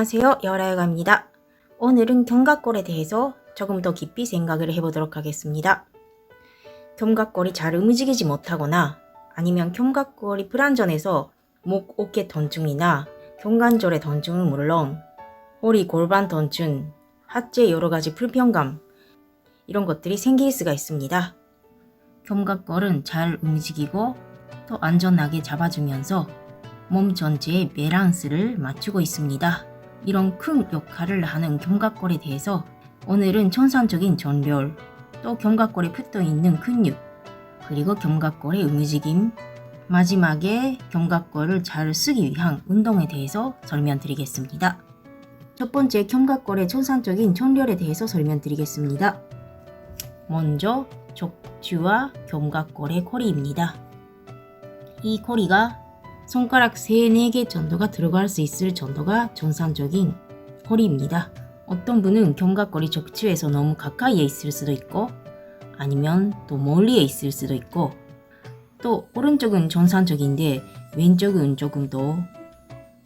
안녕하세요, 여라여가입니다. 오늘은 견갑골에 대해서 조금 더 깊이 생각을 해보도록 하겠습니다. 견갑골이 잘 움직이지 못하거나 아니면 견갑골이 불안전해서 목, 어깨 통증이나 견관절의 통증은 물론 허리, 골반 통증, 하체 여러가지 불편감 이런 것들이 생길 수가 있습니다. 견갑골은 잘 움직이고 또 안전하게 잡아주면서 몸 전체의 밸런스를 맞추고 있습니다. 이런 큰 역할을 하는 견갑골에 대해서 오늘은 천선적인 전별, 또 견갑골에 붙어있는 근육, 그리고 견갑골의 움직임, 마지막에 견갑골을 잘 쓰기 위한 운동에 대해서 설명드리겠습니다. 첫 번째, 견갑골의 천선적인 전별에 대해서 설명드리겠습니다. 먼저 척추와 견갑골의 고리입니다. 이 고리가 손가락 3, 4개 정도가 들어갈 수 있을 정도가 정상적인 고리입니다. 어떤 분은 견갑골이 척추에서 너무 가까이에 있을 수도 있고 아니면 또 멀리에 있을 수도 있고 또 오른쪽은 정상적인데 왼쪽은 조금 더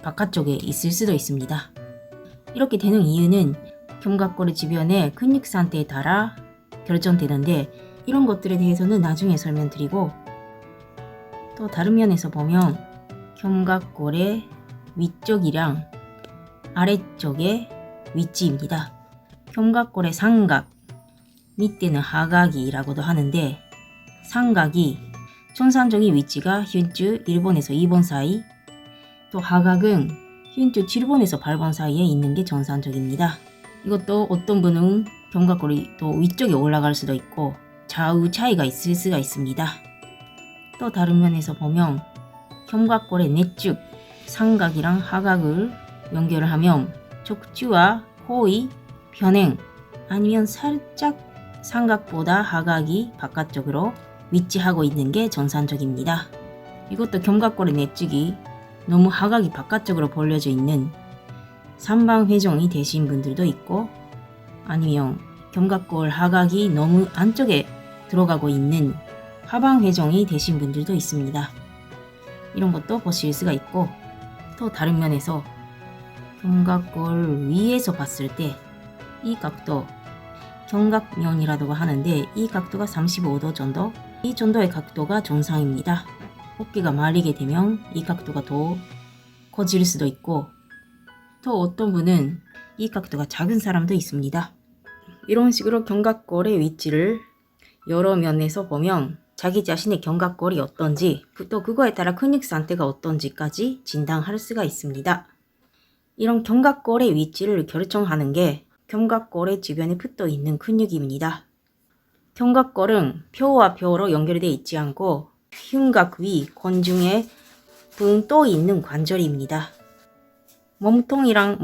바깥쪽에 있을 수도 있습니다. 이렇게 되는 이유는 견갑골의 주변의 근육 상태에 따라 결정되는데 이런 것들에 대해서는 나중에 설명드리고 또 다른 면에서 보면 견갑골의 위쪽이랑 아래쪽의 위치입니다. 견갑골의 삼각, 밑에는 하각이라고도 하는데 삼각이 정상적인 위치가 흉추 1번에서 2번 사이, 또 하각은 흉추 7번에서 8번 사이에 있는 게 정상적입니다. 이것도 어떤 분은 견갑골이 또 위쪽에 올라갈 수도 있고 좌우 차이가 있을 수가 있습니다. 또 다른 면에서 보면 견갑골의 내쭉, 삼각이랑 하각을 연결을 하면 척추와 코의 변행 아니면 살짝 삼각보다 하각이 바깥쪽으로 위치하고 있는 게 정상적입니다. 이것도 견갑골의 내쭉이 너무 하각이 바깥쪽으로 벌려져 있는 삼방회전이 되신 분들도 있고 아니면 견갑골 하각이 너무 안쪽에 들어가고 있는 하방회전이 되신 분들도 있습니다. 이런 것도 보실 수가 있고 또 다른 면에서 견갑골 위에서 봤을 때 이 각도 견갑면이라고 하는데 이 각도가 35도 정도, 이 정도의 각도가 정상입니다. 어깨가 말리게 되면 이 각도가 더 커질 수도 있고 또 어떤 분은 이 각도가 작은 사람도 있습니다. 이런 식으로 견갑골의 위치를 여러 면에서 보면 자기 자신의 견갑골이 어떤지 또 그거에 따라 근육 상태가 어떤지까지 진단할 수가 있습니다. 이런 견갑골의 위치를 결정하는 게 견갑골의 주변에 붙어 있는 근육입니다. 견갑골은 뼈와 뼈로 연결되어 있지 않고 흉곽 위 권중에 붕 떠 있는 관절입니다. 몸통이랑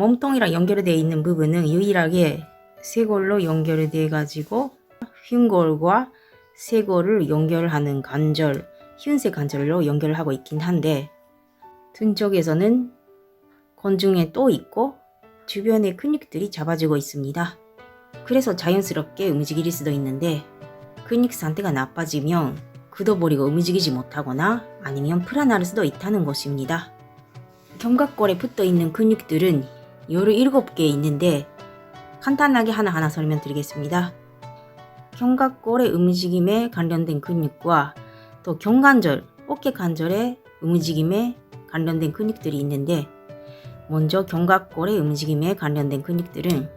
연결되어 있는 부분은 유일하게 쇄골로 연결되어 가지고 흉골과 쇄골을 연결하는 관절, 흉쇄 관절로 연결하고 있긴 한데 등 쪽에서는 권중에 또 있고 주변의 근육들이 잡아주고 있습니다. 그래서 자연스럽게 움직일 수도 있는데 근육 상태가 나빠지면 굳어버리고 움직이지 못하거나 아니면 불안할 수도 있다는 것입니다. 견갑골에 붙어있는 근육들은 17개 있는데 간단하게 하나하나 설명드리겠습니다. 견갑골의 움직임에 관련된 근육과 또 견관절, 어깨 관절의 움직임에 관련된 근육들이 있는데 먼저 견갑골의 움직임에 관련된 근육들은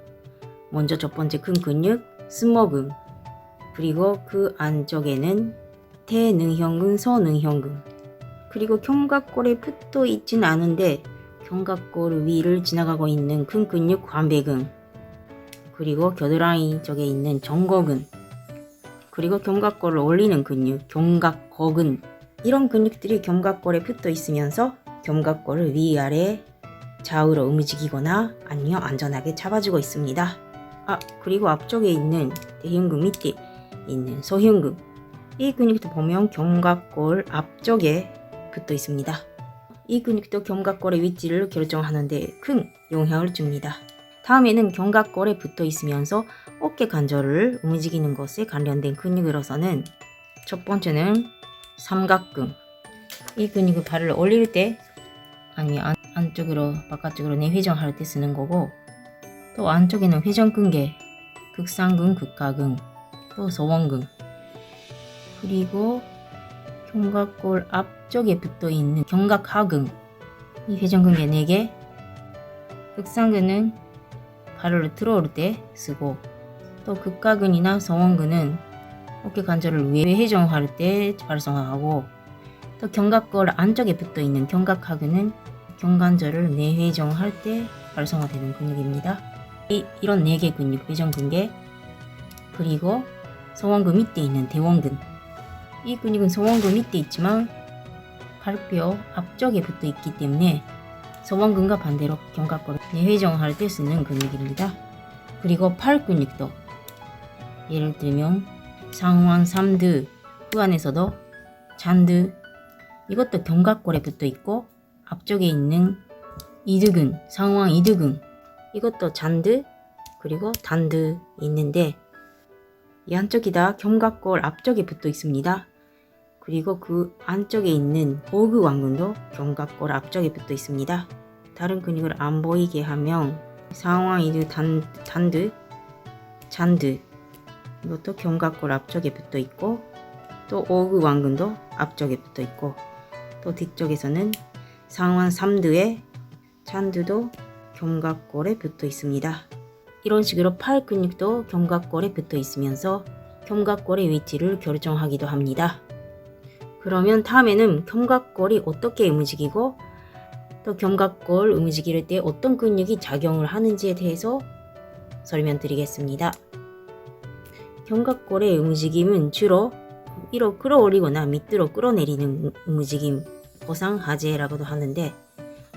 먼저 첫 번째 큰 근육 승모근, 그리고 그 안쪽에는 대능형근, 소능형근, 그리고 견갑골에 붙어 있진 않은데 견갑골 위를 지나가고 있는 큰 근육 관배근, 그리고 겨드랑이 쪽에 있는 정거근, 그리고 견갑골을 올리는 근육 견갑거근, 이런 근육들이 견갑골에 붙어 있으면서 견갑골을 위아래 좌우로 움직이거나 아니면 안전하게 잡아주고 있습니다. 그리고 앞쪽에 있는 대흉근 밑에 있는 소흉근, 이 근육도 보면 견갑골 앞쪽에 붙어 있습니다. 이 근육도 견갑골의 위치를 결정하는데 큰 영향을 줍니다. 다음에는 견갑골에 붙어 있으면서 어깨 관절을 움직이는 것에 관련된 근육으로서는 첫 번째는 삼각근, 이 근육은 발을 올릴 때 아니면 안쪽으로 바깥쪽으로 내회전할 때 쓰는 거고, 또 안쪽에는 회전근개, 극상근, 극하근, 또 소원근, 그리고 견갑골 앞쪽에 붙어있는 견갑하근, 이 회전근개 4개, 극상근은 발을 들어올 때 쓰고, 또 극하근이나 소원근은 어깨 관절을 외회전할 때 발성하고, 또 견갑골 안쪽에 붙어있는 견갑하근은 견관절을 내회전할 때 발성화되는 근육입니다. 이런 4개 근육, 회전근개, 그리고 소원근 밑에 있는 대원근, 이 근육은 소원근 밑에 있지만 발뼈 앞쪽에 붙어 있기 때문에 소원근과 반대로 견갑골을 내회전할 때 쓰는 근육입니다. 그리고 팔 근육도 예를 들면 상완 삼두, 그 안에서도 잔두, 이것도 견갑골에 붙어 있고, 앞쪽에 있는 이두근, 상완 이두근, 이것도 잔두, 그리고 단두 있는데, 이 안쪽이 다 견갑골 앞쪽에 붙어 있습니다. 그리고 그 안쪽에 있는 어그완근도 견갑골 앞쪽에 붙어 있습니다. 다른 근육을 안 보이게 하면 상완 이두 단두, 잔두, 이것도 견갑골 앞쪽에 붙어 있고, 또 어그완근도 앞쪽에 붙어 있고, 또 뒤쪽에서는 상완 삼두에 잔두도 견갑골에 붙어 있습니다. 이런 식으로 팔 근육도 견갑골에 붙어 있으면서 견갑골의 위치를 결정하기도 합니다. 그러면 다음에는 견갑골이 어떻게 움직이고, 또 견갑골 움직일 때 어떤 근육이 작용을 하는지에 대해서 설명드리겠습니다. 견갑골의 움직임은 주로 위로 끌어올리거나 밑으로 끌어내리는 움직임, 보상하제라고도 하는데,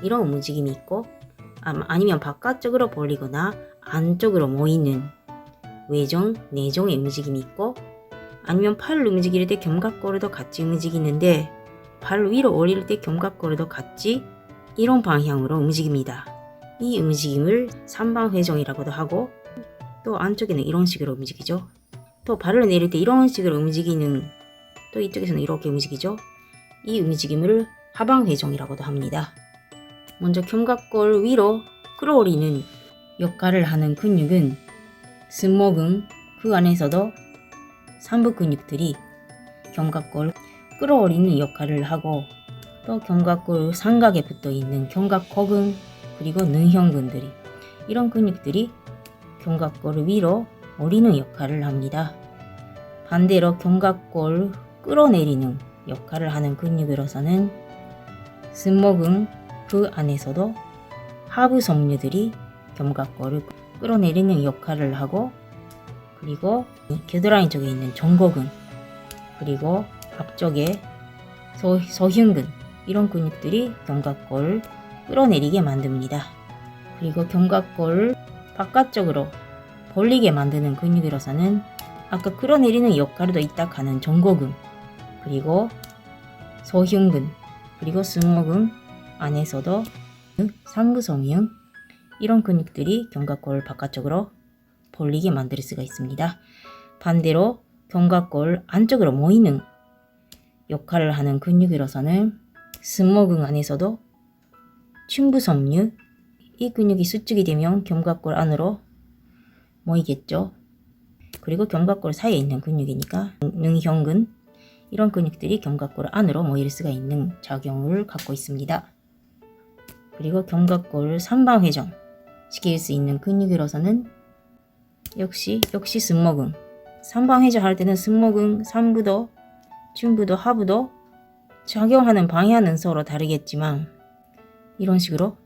이런 움직임이 있고, 아니면 바깥쪽으로 벌리거나 안쪽으로 모이는 외종, 내종의 움직임이 있고, 아니면 팔을 움직일 때 견갑골도 같이 움직이는데, 팔을 위로 올릴 때 견갑골도 같이 이런 방향으로 움직입니다. 이 움직임을 삼방회전이라고도 하고, 또 안쪽에는 이런 식으로 움직이죠. 또 발을 내릴 때 이런 식으로 움직이는, 또 이쪽에서는 이렇게 움직이죠. 이 움직임을 하방회전이라고도 합니다. 먼저 견갑골 위로 끌어올리는 역할을 하는 근육은 승모근, 그 안에서도 삼부 근육들이 견갑골 끌어올리는 역할을 하고, 또 견갑골 삼각에 붙어 있는 견갑거근, 그리고 능형근들이, 이런 근육들이 견갑골을 위로 올리는 역할을 합니다. 반대로 견갑골 끌어내리는 역할을 하는 근육으로서는 승모근, 그 안에서도 하부 섬유들이 견갑골을 끌어내리는 역할을 하고, 그리고 겨드랑이 쪽에 있는 정거근, 그리고 앞쪽에 소흉근, 이런 근육들이 견갑골을 끌어내리게 만듭니다. 그리고 견갑골을 바깥쪽으로 벌리게 만드는 근육으로서는 아까 끌어내리는 역할도 있다 하는 정거근, 그리고 소흉근, 그리고 승모근 안에서도 상부섬유, 이런 근육들이 견갑골을 바깥쪽으로 벌리게 만들 수가 있습니다. 반대로 견갑골 안쪽으로 모이는 역할을 하는 근육으로서는 승모근 안에서도 춘부섬유, 이 근육이 수축이 되면 견갑골 안으로 모이겠죠. 그리고 견갑골 사이에 있는 근육이니까 능형근, 이런 근육들이 견갑골 안으로 모일 수가 있는 작용을 갖고 있습니다. 그리고 견갑골을 삼방회전 시킬 수 있는 근육으로서는 역시 승모근, 삼방회전 할 때는 승모근 상부도, 중부도, 하부도 작용하는 방향은 서로 다르겠지만 이런 식으로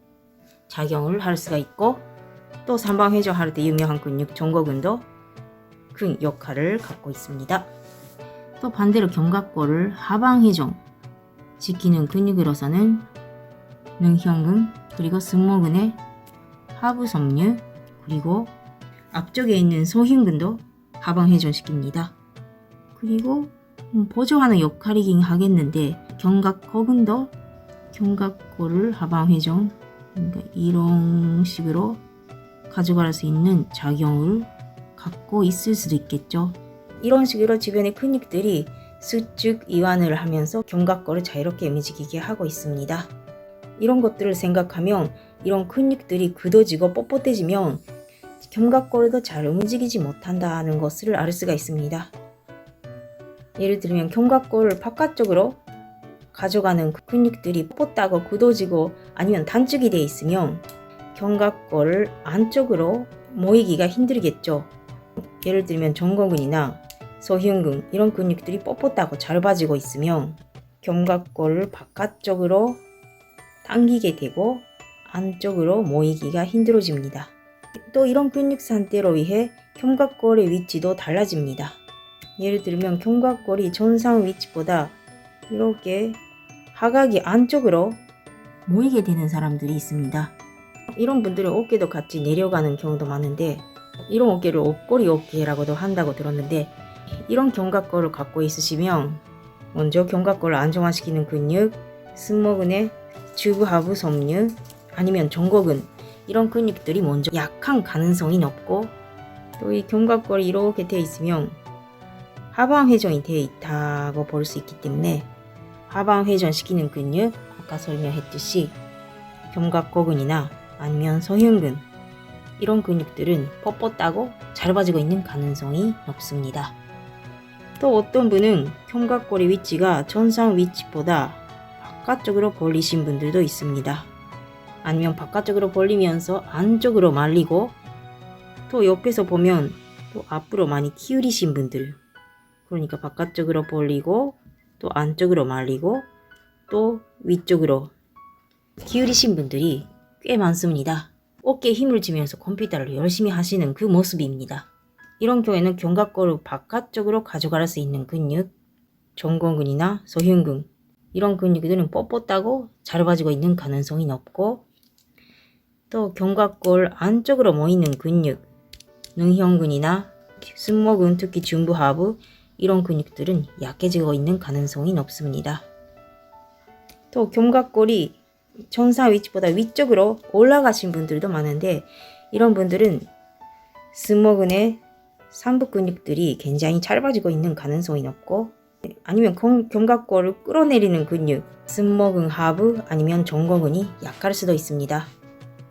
작용을 할 수가 있고, 또 삼방회전 할 때 유명한 근육 정거근도 큰 역할을 갖고 있습니다. 또 반대로 견갑골을 하방회전 시키는 근육으로서는 능형근, 그리고 승모근의 하부 섬유, 그리고 앞쪽에 있는 소흉근도 하방회전 시킵니다. 그리고 보조하는 역할이긴 하겠는데 견갑거근도 견갑골을 하방회전, 그러니까 이런 식으로 가져갈 수 있는 작용을 갖고 있을 수도 있겠죠. 이런 식으로 주변의 근육들이 수축 이완을 하면서 견갑골을 자유롭게 움직이게 하고 있습니다. 이런 것들을 생각하면 이런 근육들이 굳어지고 뻣뻣해지면 견갑골도 잘 움직이지 못한다는 것을 알 수가 있습니다. 예를 들면 견갑골을 바깥쪽으로 가져가는 근육들이 뻣뻣하고 굳어지고 아니면 단축이 되어 있으면 견갑골을 안쪽으로 모이기가 힘들겠죠. 예를 들면 정거근이나 소흉근 이런 근육들이 뻣뻣하고 잘 빠지고 있으면 견갑골을 바깥쪽으로 당기게 되고 안쪽으로 모이기가 힘들어집니다. 또 이런 근육 상태로 의해 견갑골의 위치도 달라집니다. 예를 들면 견갑골이 정상 위치보다 이렇게 하각이 안쪽으로 모이게 되는 사람들이 있습니다. 이런 분들은 어깨도 같이 내려가는 경우도 많은데 이런 어깨를 옥골이 어깨라고도 한다고 들었는데 이런 견갑골을 갖고 있으시면 먼저 견갑골을 안정화시키는 근육, 승모근의 주부하부 섬유 아니면 정거근 이런 근육들이 먼저 약한 가능성이 높고 또 이 견갑골이 이렇게 되어 있으면 하방회전이 되어 있다고 볼 수 있기 때문에 하방회전 시키는 근육 아까 설명했듯이 견갑고근이나 아니면 소흉근 이런 근육들은 뻣뻣하고 잘 빠지고 있는 가능성이 높습니다. 또 어떤 분은 견갑골의 위치가 정상 위치보다 바깥쪽으로 벌리신 분들도 있습니다. 아니면 바깥쪽으로 벌리면서 안쪽으로 말리고 또 옆에서 보면 또 앞으로 많이 기울이신 분들 그러니까 바깥쪽으로 벌리고 또 안쪽으로 말리고 또 위쪽으로 기울이신 분들이 꽤 많습니다. 어깨에 힘을 주면서 컴퓨터를 열심히 하시는 그 모습입니다. 이런 경우에는 견갑골을 바깥쪽으로 가져갈 수 있는 근육, 정거근이나 소흉근 이런 근육들은 뻣뻣하고 잘 빠지고 있는 가능성이 높고 또 견갑골 안쪽으로 모이는 근육, 능형근이나 승모근 특히 중부하부 이런 근육들은 약해지고 있는 가능성이 높습니다. 또 견갑골이 정상 위치보다 위쪽으로 올라가신 분들도 많은데 이런 분들은 승모근의 상부 근육들이 굉장히 짧아지고 있는 가능성이 높고 아니면 견갑골을 끌어내리는 근육, 승모근 하부 아니면 정거근이 약할 수도 있습니다.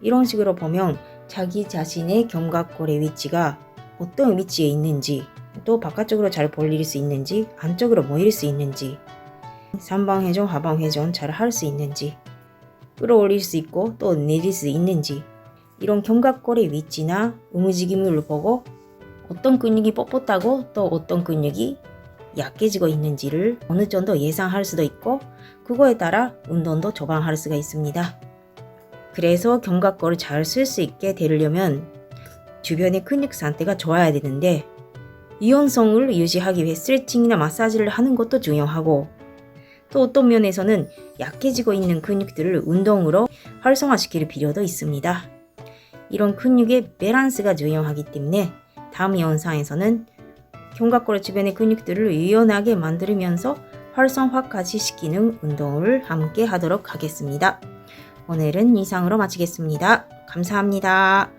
이런 식으로 보면 자기 자신의 견갑골의 위치가 어떤 위치에 있는지 또 바깥쪽으로 잘 벌릴 수 있는지 안쪽으로 모일 수 있는지 상방회전, 하방회전 잘 할 수 있는지 끌어올릴 수 있고 또 내릴 수 있는지 이런 견갑골의 위치나 움직임을 보고 어떤 근육이 뻣뻣하고 또 어떤 근육이 약해지고 있는지를 어느 정도 예상할 수도 있고 그거에 따라 운동도 조방할 수가 있습니다. 그래서 견갑골을 잘 쓸 수 있게 되려면 주변의 근육 상태가 좋아야 되는데 유연성을 유지하기 위해 스트레칭이나 마사지를 하는 것도 중요하고 또 어떤 면에서는 약해지고 있는 근육들을 운동으로 활성화시킬 필요도 있습니다. 이런 근육의 밸런스가 중요하기 때문에 다음 영상에서는 견갑골 주변의 근육들을 유연하게 만들면서 활성화까지 시키는 운동을 함께 하도록 하겠습니다. 오늘은 이상으로 마치겠습니다. 감사합니다.